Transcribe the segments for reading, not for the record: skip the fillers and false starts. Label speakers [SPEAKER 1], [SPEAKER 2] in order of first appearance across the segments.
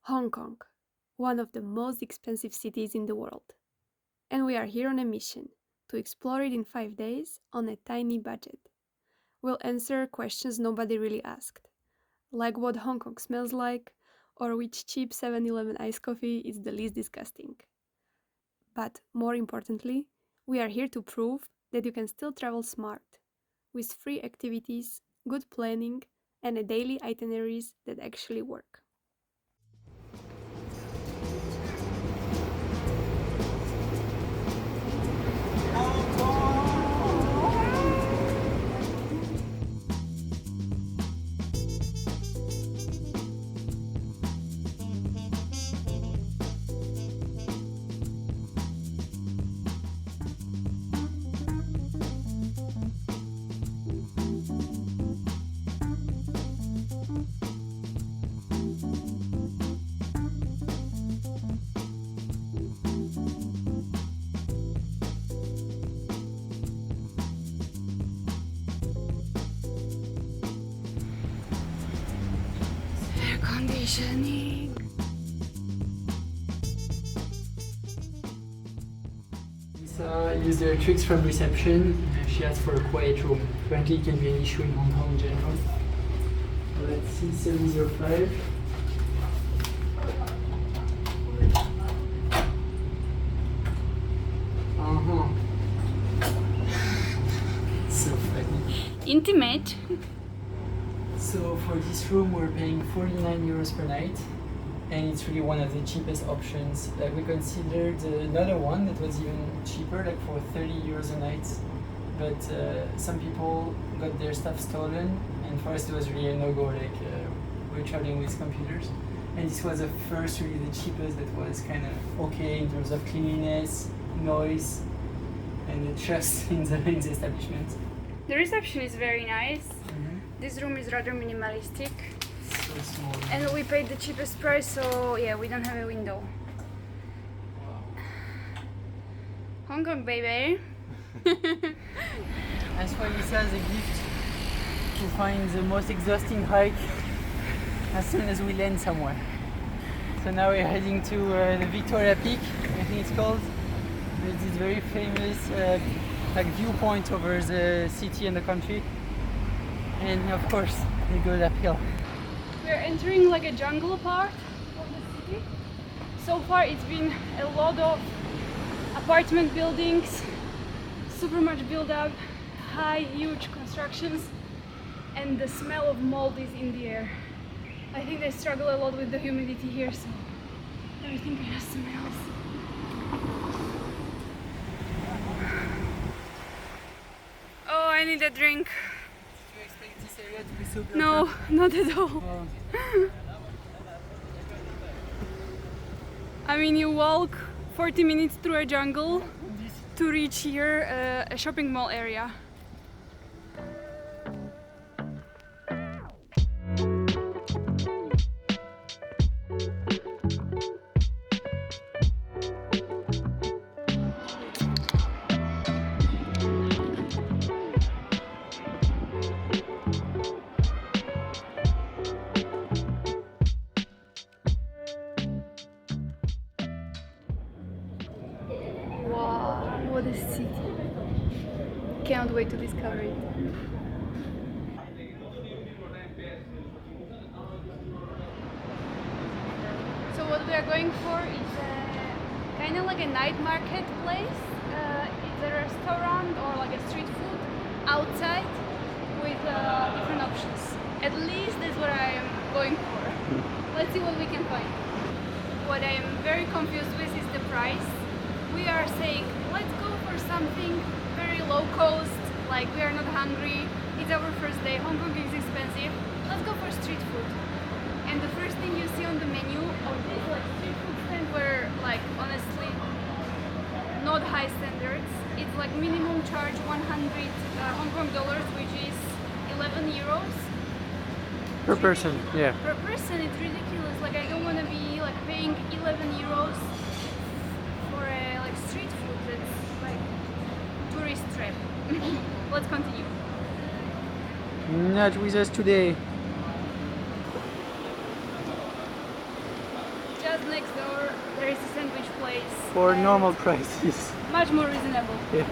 [SPEAKER 1] Hong Kong, one of the most expensive cities in the world. And we are here on a mission to explore it in 5 days on a tiny budget. We'll answer questions nobody really asked, like what Hong Kong smells like, or which cheap 7-Eleven iced coffee is the least disgusting. But more importantly, we are here to prove that you can still travel smart, with free activities, good planning, and a daily itineraries that actually work. Air conditioning.
[SPEAKER 2] Lisa used the tricks from reception. She asked for a quiet room. Apparently, it can be an issue in Hong Kong in general. Let's see, 705. So funny.
[SPEAKER 1] Intimate.
[SPEAKER 2] So for this room, we're paying 49 euros per night, and it's really one of the cheapest options. We considered another one that was even cheaper, like for 30 euros a night. But some people got their stuff stolen, and for us it was really a no-go. We're traveling with computers, and this was the first, really the cheapest that was kind of okay in terms of cleanliness, noise, and the trust in the establishment.
[SPEAKER 1] The reception is very nice. This room is rather minimalistic.
[SPEAKER 2] So small.
[SPEAKER 1] And we paid the cheapest price, so yeah, we don't have a window. Hong Kong, baby.
[SPEAKER 2] As for Lisa as a gift to find the most exhausting hike as soon as we land somewhere. So now we're heading to the Victoria Peak, I think it's called. It's this very famous viewpoint over the city and the country. And of course, it goes uphill.
[SPEAKER 1] We're entering like a jungle part of the city. So far it's been a lot of apartment buildings, super much build up, high, huge constructions, and the smell of mold is in the air. I think they struggle a lot with the humidity here, so everything kind of smells. Oh, I need a drink.
[SPEAKER 2] Did you expect this area to be so built
[SPEAKER 1] No,
[SPEAKER 2] up?
[SPEAKER 1] not at all.
[SPEAKER 2] Oh.
[SPEAKER 1] I mean, you walk 40 minutes through a jungle to reach here, a shopping mall area. Wow, what a city. Can't wait to discover it. So what we are going for is kind of like a night market place. It's a restaurant or like a street food outside with different options. At least that's what I am going for. Let's see what we can find. What I am very confused with is the price. We are saying, let's go for something very low cost, like we are not hungry, it's our first day, Hong Kong is expensive, let's go for street food. And the first thing you see on the menu of this like street food stand were like honestly not high standards. It's like minimum charge 100 Hong Kong dollars, which is 11 euros.
[SPEAKER 2] Per person, yeah.
[SPEAKER 1] Per person, it's ridiculous. Like I don't want to be like paying 11 euros for a like street food that's like tourist trap. Let's continue.
[SPEAKER 2] Not with us today.
[SPEAKER 1] just next door there is a sandwich place.
[SPEAKER 2] For
[SPEAKER 1] and
[SPEAKER 2] normal prices.
[SPEAKER 1] much more reasonable.
[SPEAKER 2] Yeah.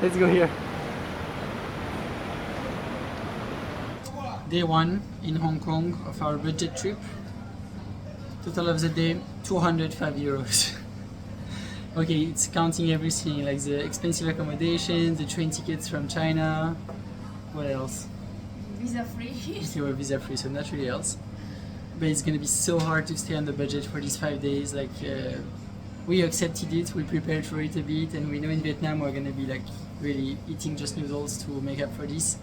[SPEAKER 2] Let's go here. Day 1 in Hong Kong of our budget trip. Total of the day, 205 euros. Okay, it's counting everything, like the expensive accommodation, the train tickets from China. What else?
[SPEAKER 1] Visa free.
[SPEAKER 2] Okay, we're visa free, so not really else. But it's gonna be so hard to stay on the budget for these 5 days. Like, we accepted it, we prepared for it a bit, and we know in Vietnam we're gonna be like really eating just noodles to make up for this.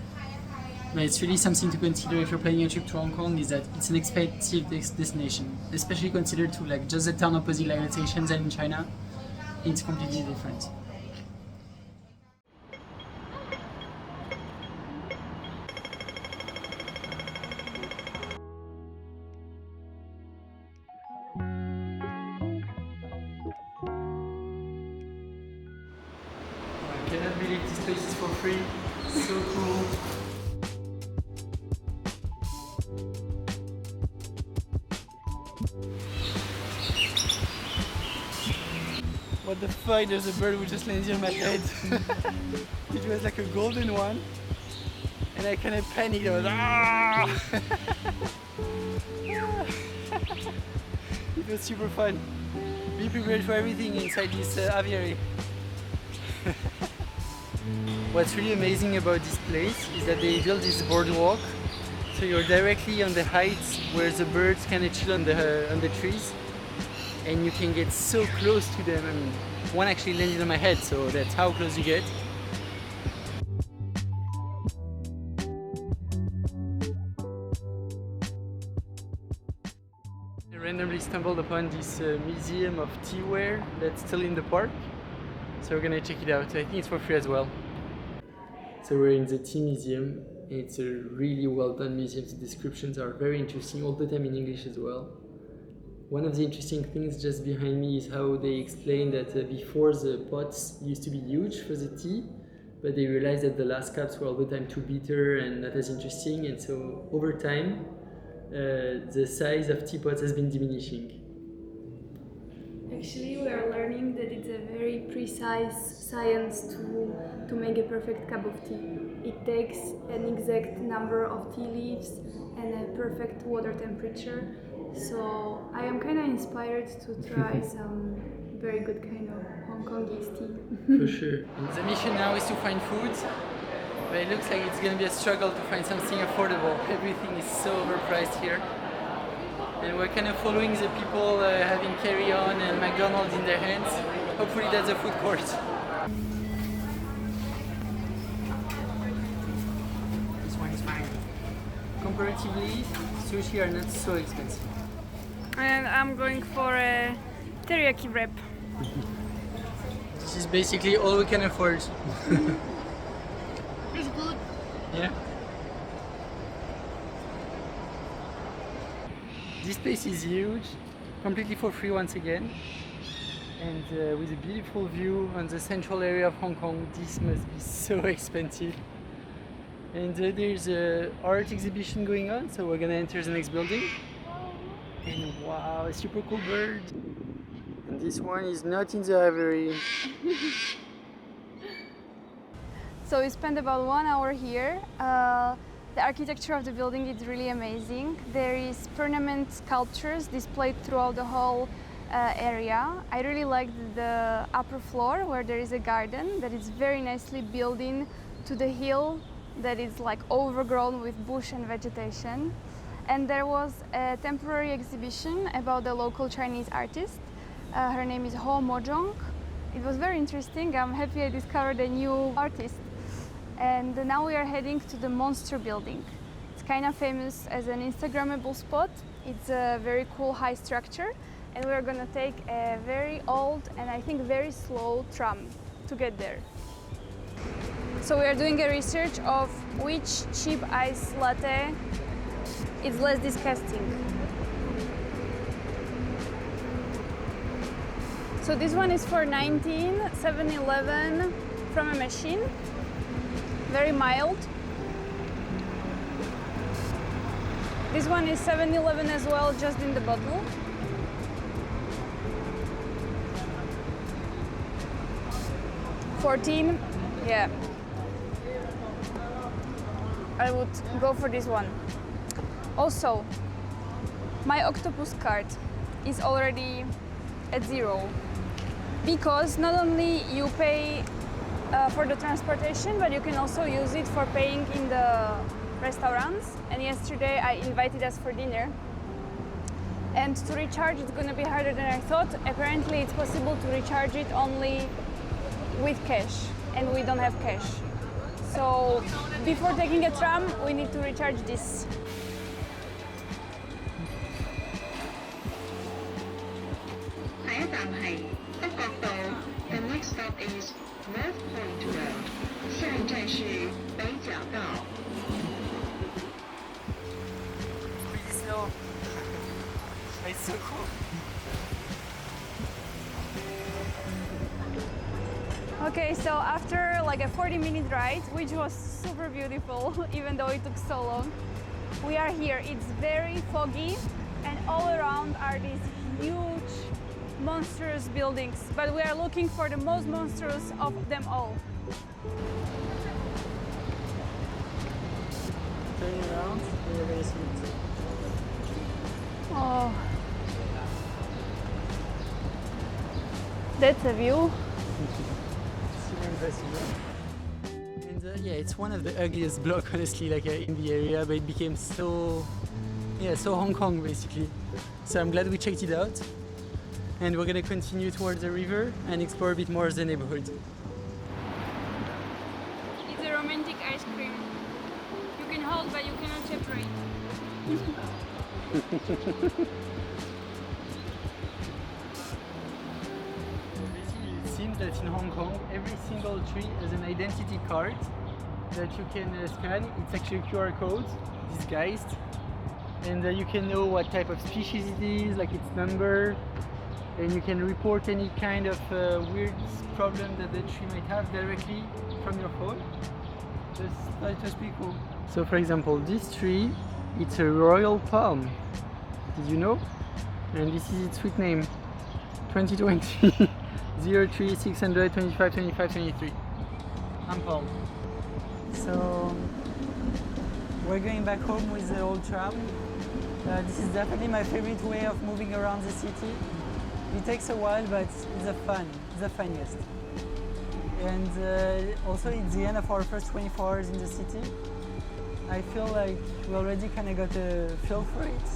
[SPEAKER 2] But it's really something to consider if you're planning a trip to Hong Kong, is that it's an expensive destination, especially considered to like just the town opposite, like let's say Shenzhen in China. It's completely different. I cannot believe this place is for free. So cool. What the fuck, there's a bird who just landed on my head. It was like a golden one. And I kind of panicked, I was ah! It was super fun. Be prepared for everything inside this aviary. What's really amazing about this place is that they built this boardwalk. So you're directly on the heights where the birds kind of chill on the trees. And you can get so close to them. I mean, one actually landed on my head, so that's how close you get. I randomly stumbled upon this museum of Tea Ware that's still in the park. So we're gonna check it out. I think it's for free as well. So we're in the tea museum. It's a really well done museum. The descriptions are very interesting, all the time in English as well. One of the interesting things just behind me is how they explain that before the pots used to be huge for the tea, but they realized that the last cups were all the time too bitter and not as interesting, and so over time the size of teapots has been diminishing.
[SPEAKER 1] Actually, we are learning that it's a very precise science to make a perfect cup of tea. It takes an exact number of tea leaves and a perfect water temperature. So I am kind of inspired to try some very good kind of Hong Kongese tea.
[SPEAKER 2] For sure. The mission now is to find food, but it looks like it's going to be a struggle to find something affordable. Everything is so overpriced here. And we're kind of following the people having carry-on and McDonald's in their hands. Hopefully that's a food court. This one is fine. Comparatively, sushi are not so expensive.
[SPEAKER 1] And I'm going for a teriyaki wrap.
[SPEAKER 2] This is basically all we can afford.
[SPEAKER 1] It's good.
[SPEAKER 2] Yeah. This place is huge, completely for free once again, and with a beautiful view on the central area of Hong Kong. This must be so expensive. And there's an art exhibition going on, so we're gonna enter the next building. And wow, a super cool bird. And this one is not in the aviary.
[SPEAKER 1] So we spent about 1 hour here. The architecture of the building is really amazing. There is permanent sculptures displayed throughout the whole area. I really like the upper floor where there is a garden that is very nicely built in to the hill that is like overgrown with bush and vegetation. And there was a temporary exhibition about the local Chinese artist. Her name is Ho Mojong. It was very interesting. I'm happy I discovered a new artist. And now we are heading to the Monster Building. It's kind of famous as an Instagrammable spot. It's a very cool high structure, and we're gonna take a very old and I think very slow tram to get there. So we are doing a research of which cheap ice latte is less disgusting. So this one is for 19, 7-Eleven from a machine. Very mild. This one is 7-Eleven as well, just in the bottle. 14, yeah. I would go for this one. Also, my octopus card is already at 0 because not only you pay for the transportation, but you can also use it for paying in the restaurants. And yesterday I invited us for dinner. And to recharge it's gonna be harder than I thought. Apparently it's possible to recharge it only with cash, and we don't have cash. So before taking a tram, we need to recharge this.
[SPEAKER 3] The next stop is North Point Road. 下一站是北角道。
[SPEAKER 2] Pretty slow. It's so cool.
[SPEAKER 1] Okay, so after like a 40-minute ride, which was super beautiful, even though it took so long, we are here. It's very foggy, and all around are these huge, monstrous buildings. But we are looking for the most monstrous of them all.
[SPEAKER 2] Turning around, very sweet.
[SPEAKER 1] Oh, that's a view.
[SPEAKER 2] Super impressive. And yeah, it's one of the ugliest blocks, honestly, like in the area, but it became so Hong Kong basically. So I'm glad we checked it out, and we're gonna continue towards the river and explore a bit more of the neighborhood.
[SPEAKER 1] It's a romantic ice cream. You can hold, but you cannot separate.
[SPEAKER 2] It seems that in Hong Kong, every single tree has an identity card that you can scan. It's actually a QR code, disguised, and you can know what type of species it is, like its number, and you can report any kind of weird problem that the tree might have directly from your phone. That was pretty cool. So for example, this tree, it's a royal palm. Did you know? And this is its sweet name. 2020 03 600 25 25 23. I'm Paul. So we're going back home with the old tram. This is definitely my favorite way of moving around the city. It takes a while, but it's the funniest. And also it's the end of our first 24 hours in the city. I feel like we already kind of got a feel for it.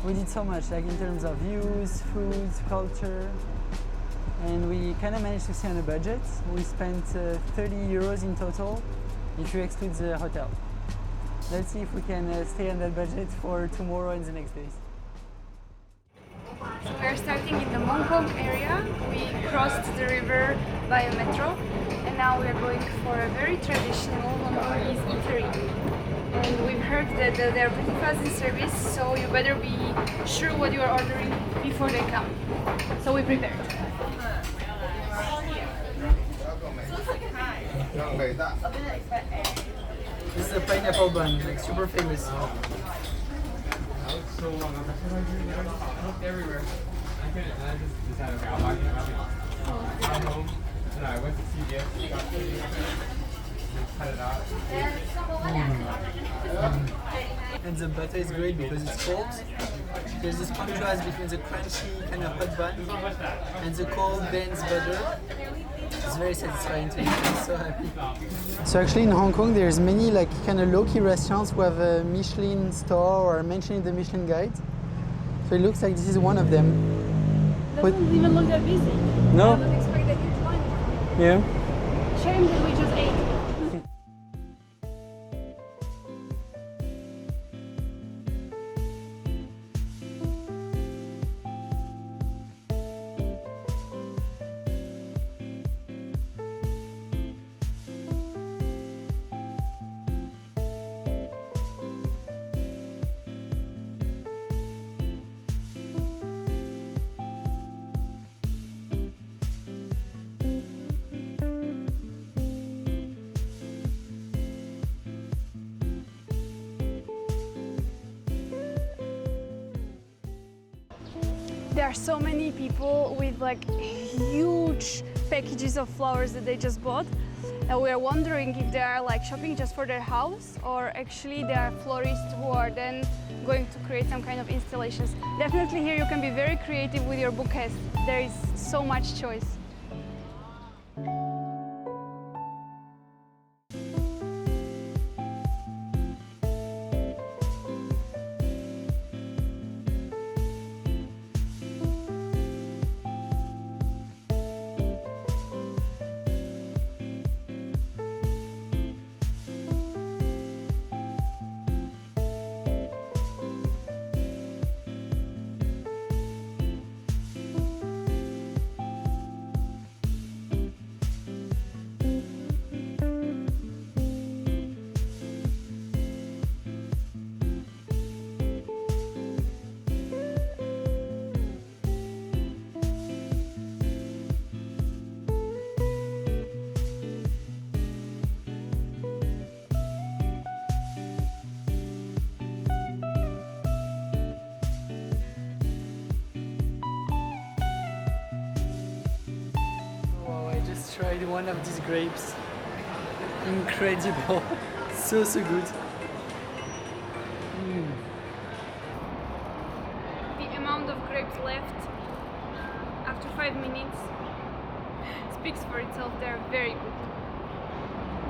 [SPEAKER 2] We did so much, like in terms of views, foods, culture, and we kind of managed to stay on a budget. We spent 30 euros in total if you exclude the hotel. Let's see if we can stay on that budget for tomorrow and the next days.
[SPEAKER 1] So we are starting in the Mong Kong area. We crossed the river by a metro, and now we are going for a very traditional Hong Kongese eatery. And we've heard that they are pretty fast in service, so you better be sure what you are ordering before they come. So we prepared.
[SPEAKER 2] This is a pineapple bun, like super famous.
[SPEAKER 4] Everywhere. I couldn't. I just had a got home and I went to CVS. Cut it out.
[SPEAKER 2] And the butter is great because it's cold. There's this contrast between the crunchy kind of hot bun and the cold, dense butter. It's very satisfying to eat. I'm so happy. So actually in Hong Kong there's many like kind of low-key restaurants who have a Michelin star or mentioned in the Michelin guide. So it looks like this is one of them.
[SPEAKER 1] Doesn't even look that busy.
[SPEAKER 2] No?
[SPEAKER 1] I would expect a huge line.
[SPEAKER 2] Yeah.
[SPEAKER 1] Shame that we just ate. There are so many people with like huge packages of flowers that they just bought. We are wondering if they are like shopping just for their house, or actually they are florists who are then going to create some kind of installations. Definitely here you can be very creative with your bouquets. There is so much choice.
[SPEAKER 2] Tried one of these grapes. Incredible. So good.
[SPEAKER 1] The amount of grapes left after 5 minutes speaks for itself. They're very good.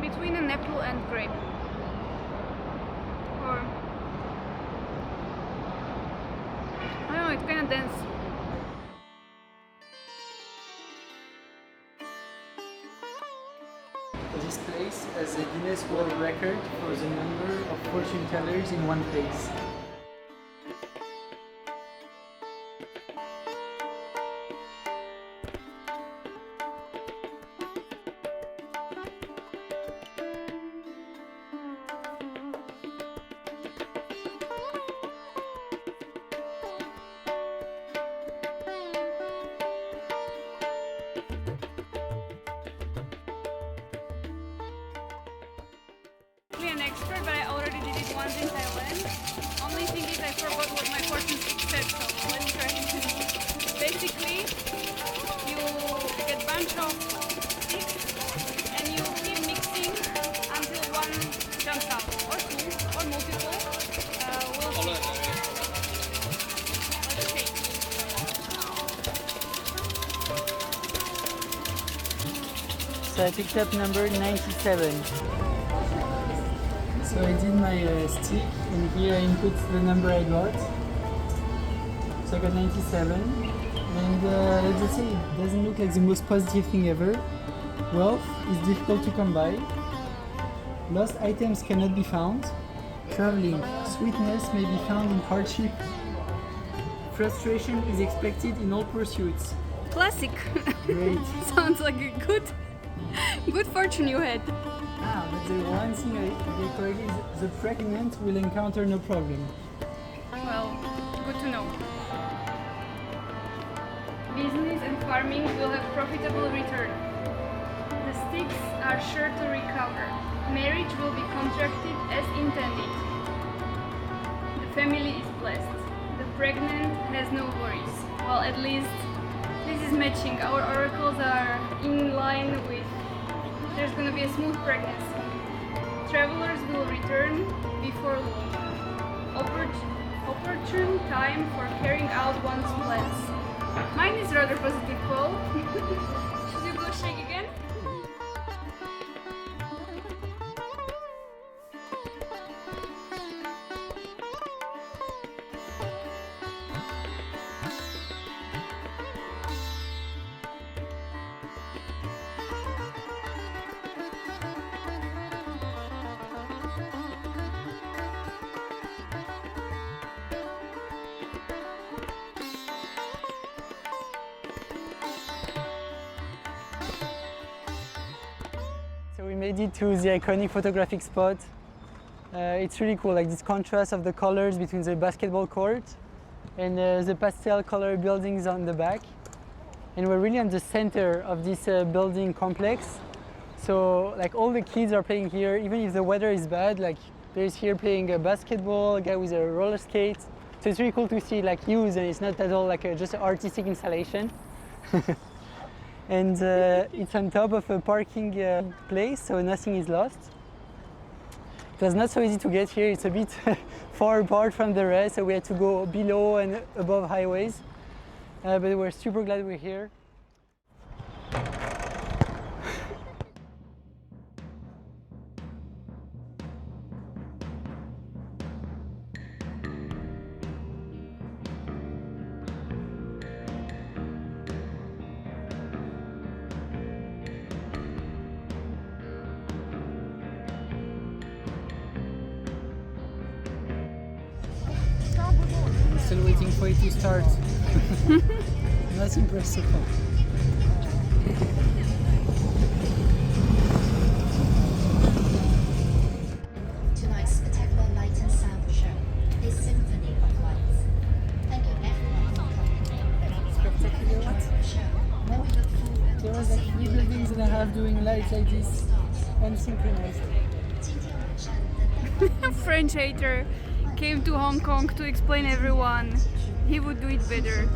[SPEAKER 1] Between an apple and grape. Or I don't know, it's kind of dense.
[SPEAKER 2] This place has a Guinness World Record for the number of fortune tellers in one place.
[SPEAKER 1] An expert, but I already did it once in Thailand. Only thing is I forgot what my fortune said, so let's try it. Basically, you get a bunch of sticks and you keep mixing until one jumps out, or two, or multiple. We'll see. Let's see.
[SPEAKER 2] So I picked up number 97. So I did my stick, and here I input the number I got. So I got 97, and let's just say it doesn't look like the most positive thing ever. Wealth is difficult to come by. Lost items cannot be found. Traveling, sweetness may be found in hardship. Frustration is expected in all pursuits.
[SPEAKER 1] Classic.
[SPEAKER 2] Great.
[SPEAKER 1] Sounds like a good fortune you had.
[SPEAKER 2] But the one thing I get correctly is the pregnant will encounter no problem.
[SPEAKER 1] Well, good to know. Business and farming will have profitable return. The sticks are sure to recover. Marriage will be contracted as intended. The family is blessed. The pregnant has no worries. Well, at least this is matching. Our oracles are in line with there's going to be a smooth pregnancy. Travelers will return before long. Opportune time for carrying out one's plans. Mine is rather positive, Paul. Should you go shake again?
[SPEAKER 2] So we made it to the iconic photographic spot. It's really cool, like this contrast of the colors between the basketball court and the pastel color buildings on the back. And we're really on the center of this building complex. So like all the kids are playing here, even if the weather is bad, like there's here playing a basketball, a guy with a roller skate. So it's really cool to see like used, and it's not at all like just an artistic installation. And it's on top of a parking place, so nothing is lost. It was not so easy to get here. It's a bit far apart from the rest, so we had to go below and above highways. But we're super glad we're here. Still waiting for it to start. Not impressed so far.
[SPEAKER 5] Tonight's spectacular light and sound show is Symphony of Lights. Thank you everyone for coming.
[SPEAKER 2] Spectacular what?
[SPEAKER 5] Show where we look forward
[SPEAKER 2] There
[SPEAKER 5] to
[SPEAKER 2] was like
[SPEAKER 5] seeing
[SPEAKER 2] 3
[SPEAKER 5] you
[SPEAKER 2] buildings and a half doing lights like this, unsynchronized.
[SPEAKER 1] French hater came to Hong Kong to explain everyone he would do it better.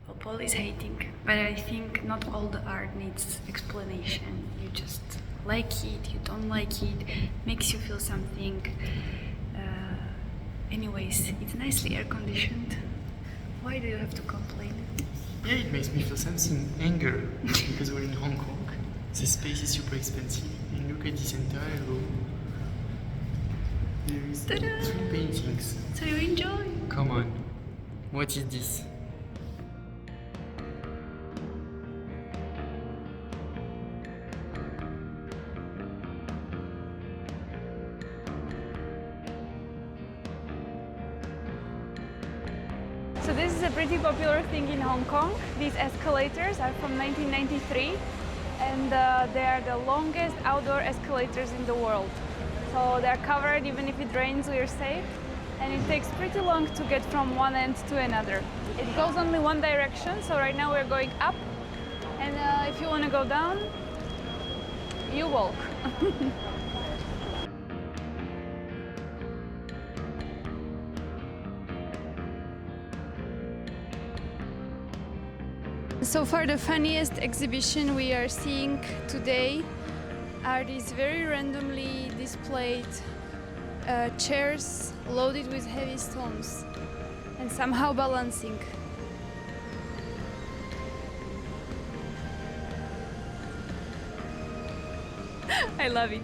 [SPEAKER 1] Well, Paul is hating, but I think not all the art needs explanation. You just like it, you don't like it, makes you feel something. Anyways, it's nicely air conditioned. Why do you have to complain?
[SPEAKER 2] Yeah, it makes me feel something, anger, because we're in Hong Kong. The space is super expensive. And look at this entire room. There is
[SPEAKER 1] Ta-da!
[SPEAKER 2] 3 paintings.
[SPEAKER 1] So you enjoy?
[SPEAKER 2] Come on. What is this?
[SPEAKER 1] So this is a pretty popular thing in Hong Kong. These escalators are from 1993 and they are the longest outdoor escalators in the world. So they're covered even if it rains, we're safe. And it takes pretty long to get from one end to another. It goes only one direction, so right now we're going up. And if you want to go down, you walk. So far the funniest exhibition we are seeing today are these very randomly displayed chairs loaded with heavy stones and somehow balancing. I love it.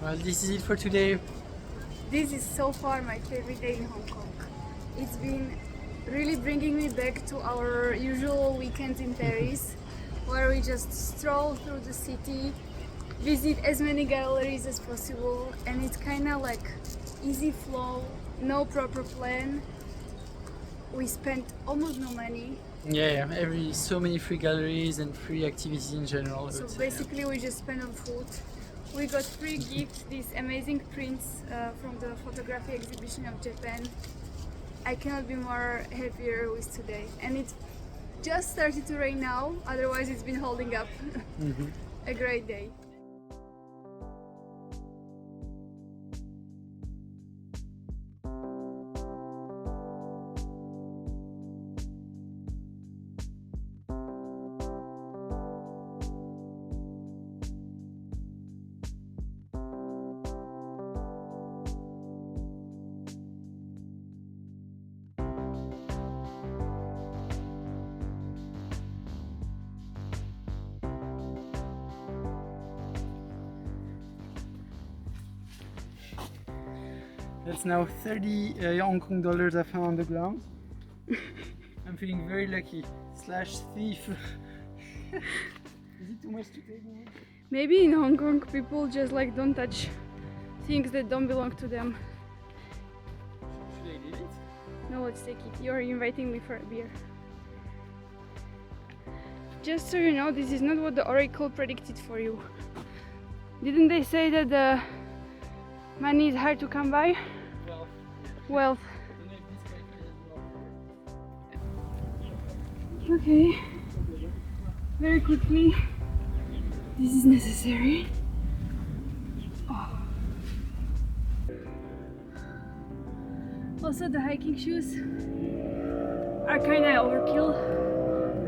[SPEAKER 2] Well, this is it for today.
[SPEAKER 1] This is so far my favorite day in Hong Kong. It's been really bringing me back to our usual weekends in Paris, where we just stroll through the city, visit as many galleries as possible, and it's kind of like easy flow, no proper plan. we spent almost no money.
[SPEAKER 2] Yeah, so many free galleries and free activities in general.
[SPEAKER 1] So basically we just spent on food. We got free gifts, these amazing prints from the photography exhibition of Japan. I cannot be more happier with today. And it just started to rain now, otherwise it's been holding up. A great day.
[SPEAKER 2] That's now 30 Hong Kong dollars I found on the ground. I'm feeling very lucky. / thief. Is it too much to take?
[SPEAKER 1] Maybe in Hong Kong people just like don't touch things that don't belong to them.
[SPEAKER 2] Should I leave it?
[SPEAKER 1] No, let's take it. You're inviting me for a beer. Just so you know, this is not what the oracle predicted for you. Didn't they say that the money is hard to come by? Wealth. Okay. Very quickly. This is necessary. Oh. Also, the hiking shoes are kinda overkill.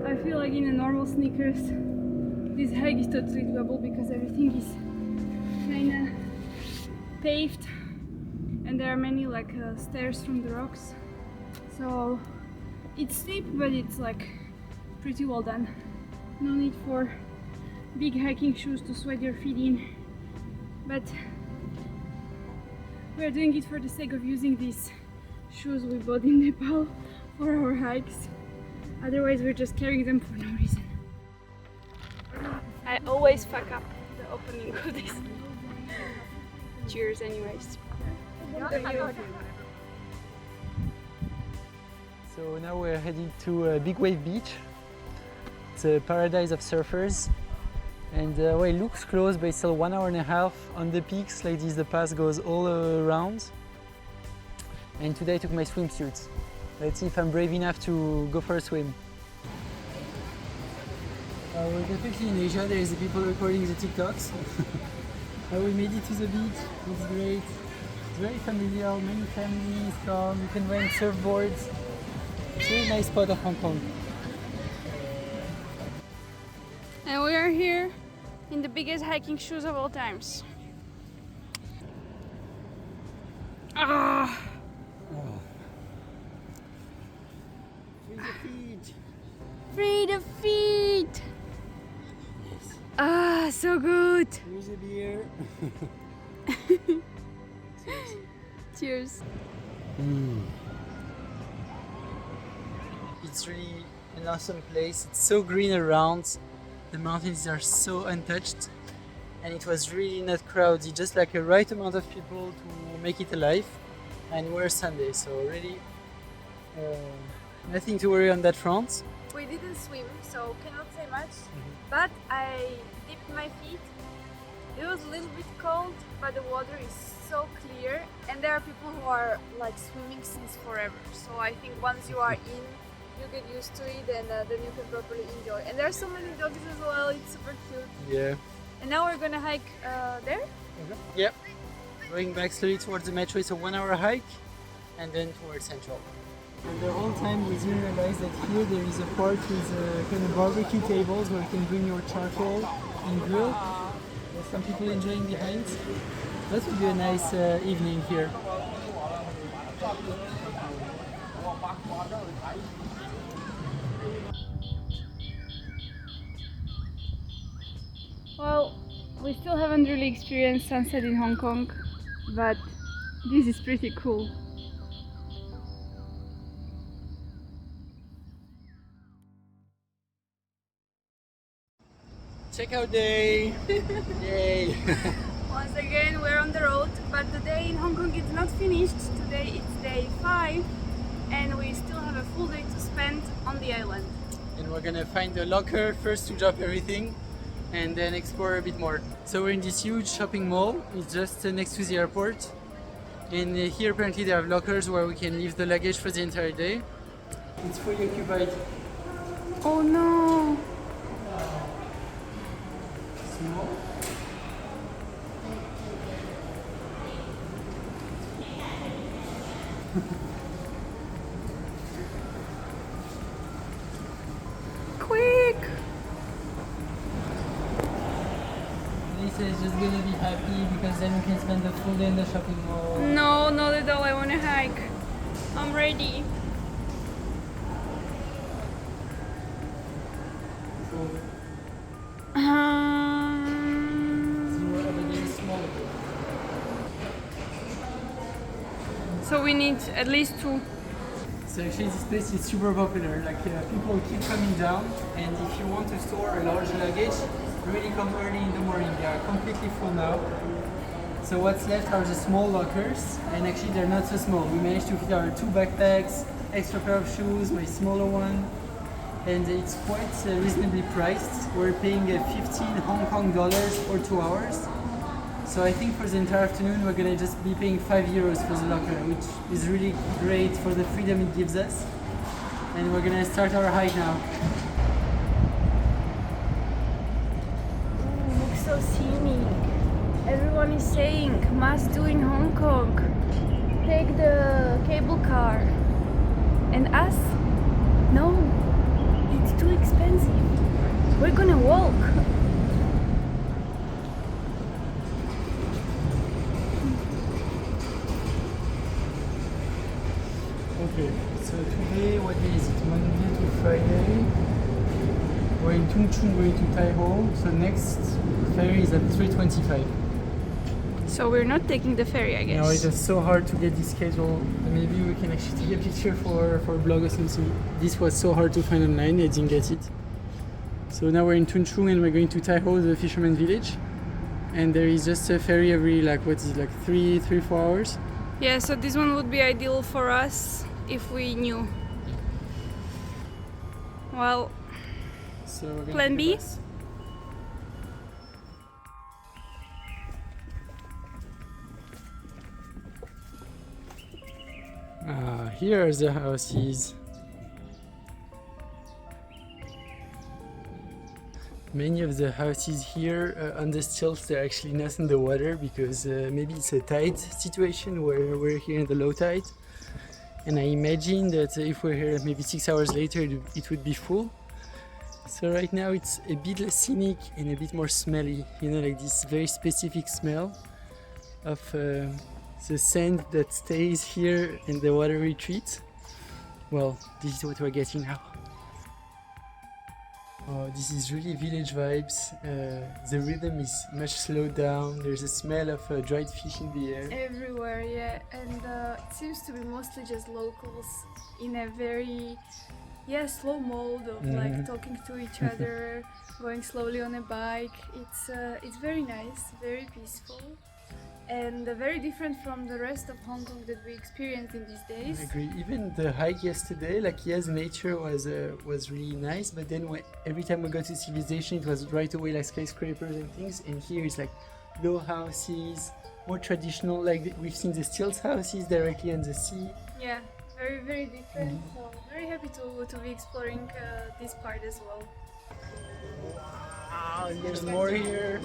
[SPEAKER 1] I feel like in the normal sneakers, this hike is totally doable because everything is kinda paved and there are many like stairs from the rocks. So it's steep, but it's like pretty well done. No need for big hiking shoes to sweat your feet in, but we're doing it for the sake of using these shoes we bought in Nepal for our hikes. Otherwise we're just carrying them for no reason. I always fuck up the opening of this. Cheers anyways.
[SPEAKER 2] So now we're heading to Big Wave Beach. It's a paradise of surfers. And well, it looks close, but it's still 1.5 hours on the peaks. Like this, the path goes all around. And today I took my swimsuit. Let's see if I'm brave enough to go for a swim. We're definitely in Asia. There is the people recording the TikToks. We made it to the beach. It's great. It's very familiar. Many families come. You can rent surfboards. It's a very nice spot of Hong Kong.
[SPEAKER 1] And we are here in the biggest hiking shoes of all times. Ah!
[SPEAKER 2] Oh. Free the feet.
[SPEAKER 1] Free the feet!
[SPEAKER 2] Yes.
[SPEAKER 1] Ah, so good!
[SPEAKER 2] Here's a beer.
[SPEAKER 1] Cheers.
[SPEAKER 2] It's really an awesome place. It's so green around. The mountains are so untouched. And it was really not crowded, just like a right amount of people to make it alive. And we're Sunday, so really nothing to worry on that front.
[SPEAKER 1] We didn't swim, so cannot say much. But I dipped my feet. It was a little bit cold, but the water is so clear. And there are people who are like swimming since forever. So I think once you are in, you get used to it and then you can properly enjoy. And there are so many dogs as well, it's super cute.
[SPEAKER 2] Yeah.
[SPEAKER 1] And now we're gonna hike there?
[SPEAKER 2] Yep. Going back slowly towards the metro, it's a 1 hour hike, and then towards Central. And the whole time we didn't realize that here there is a park with kind of barbecue tables where you can bring your charcoal and grill. There's some people enjoying behind. That would be a nice evening here.
[SPEAKER 1] Well, we still haven't really experienced sunset in Hong Kong, but this is pretty cool.
[SPEAKER 2] Checkout day! Yay!
[SPEAKER 1] Once again, we're on the road, but the day in Hong Kong is not finished. Today it's day 5 and we still have a full day to spend on the island.
[SPEAKER 2] And we're gonna find a locker first to drop everything and then explore a bit more. So we're in this huge shopping mall. It's just next to the airport. And here apparently they have lockers where we can leave the luggage for the entire day. It's fully occupied.
[SPEAKER 1] Oh no!
[SPEAKER 2] Small.
[SPEAKER 1] Quick!
[SPEAKER 2] Lisa is just gonna be happy because then we can spend the full day in the shopping mall.
[SPEAKER 1] No, not at all. I want to hike. I'm ready. So we need at least 2.
[SPEAKER 2] So actually this place is super popular, like people keep coming down, and if you want to store a large luggage, really come early in the morning. They are completely full now. So what's left are the small lockers, and actually they're not so small. We managed to fit our 2 backpacks, extra pair of shoes, my smaller one, and it's quite reasonably priced. We're paying 15 Hong Kong dollars for 2 hours. So I think for the entire afternoon we're gonna just be paying €5 for the locker, which is really great for the freedom it gives us. And we're gonna start our hike now.
[SPEAKER 1] Ooh, looks so scenic. Everyone is saying must do in Hong Kong. Take the cable car. And us? No, it's too expensive. We're gonna walk.
[SPEAKER 2] Okay, so today, what day is it? Monday to Friday. We're in Tung Chung going to Tai Ho, so next ferry is at 3:25.
[SPEAKER 1] So we're not taking the ferry, I guess.
[SPEAKER 2] No, it's just so hard to get this schedule. Maybe we can actually take a picture for a blog or something. This was so hard to find online, I didn't get it. So now we're in Tung Chung and we're going to Tai Ho, the fisherman village. And there is just a ferry every, like, what is it, like 3-4 hours?
[SPEAKER 1] Yeah, so this one would be ideal for us if we knew. Well,
[SPEAKER 2] So we're gonna
[SPEAKER 1] Plan
[SPEAKER 2] take the
[SPEAKER 1] B?
[SPEAKER 2] bus. Here are the houses. Many of the houses here on the stilts, they're actually not in the water because maybe it's a tide situation where we're here in the low tide. And I imagine that if we're here maybe 6 hours later, it would be full. So right now it's a bit less scenic and a bit more smelly, you know, like this very specific smell of the sand that stays here and the water retreats. Well, this is what we're getting now. Oh, this is really village vibes. The rhythm is much slowed down. There's a smell of dried fish in the air.
[SPEAKER 1] everywhere, yeah. And it seems to be mostly just locals in a very, slow mode of like talking to each other, going slowly on a bike. It's very nice, very peaceful, and very different from the rest of Hong Kong that we experience in these days.
[SPEAKER 2] I agree. Even the hike yesterday, like yes, nature was really nice, but then every time we got to civilization, it was right away like skyscrapers and things. And here it's like low houses, more traditional. Like we've seen the stilts houses directly on the sea.
[SPEAKER 1] Yeah, very, very different. So very happy to be exploring this part as well.
[SPEAKER 2] Wow, and there's more here.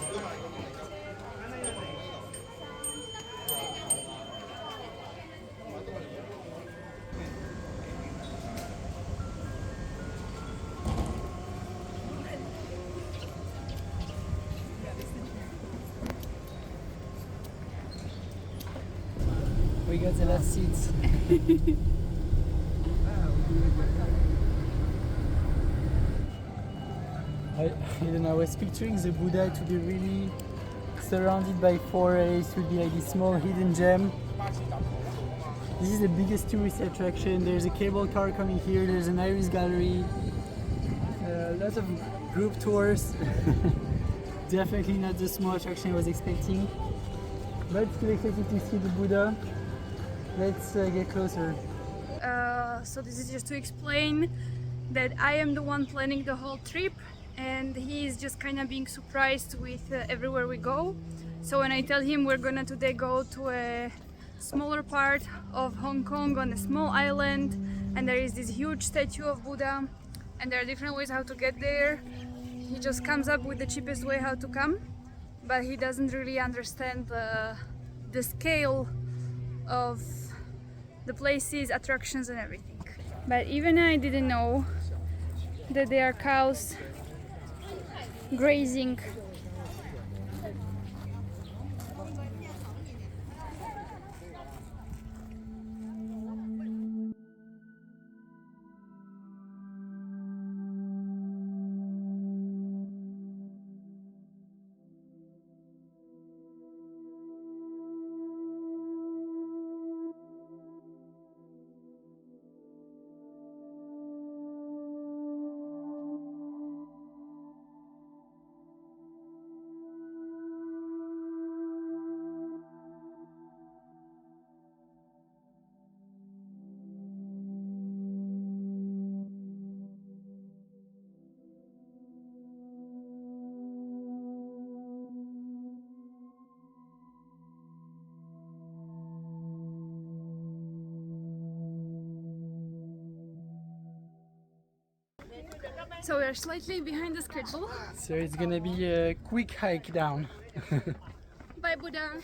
[SPEAKER 2] We got the last seats. I don't know, I was picturing the Buddha to be really surrounded by forests, would be like this small hidden gem. This is the biggest tourist attraction. There's a cable car coming here, there's an iris gallery, lots of group tours. Definitely not the small attraction I was expecting. But still excited to see the Buddha. Let's get closer.
[SPEAKER 1] So this is just to explain that I am the one planning the whole trip, and he is just kind of being surprised with everywhere we go. So when I tell him we're gonna today go to a smaller part of Hong Kong on a small island, and there is this huge statue of Buddha, and there are different ways how to get there, he just comes up with the cheapest way how to come, but he doesn't really understand the scale of the places, attractions and everything. But even I didn't know that there are cows grazing. So we are slightly behind the schedule.
[SPEAKER 2] So it's gonna be a quick hike down.
[SPEAKER 1] Bye Buddha!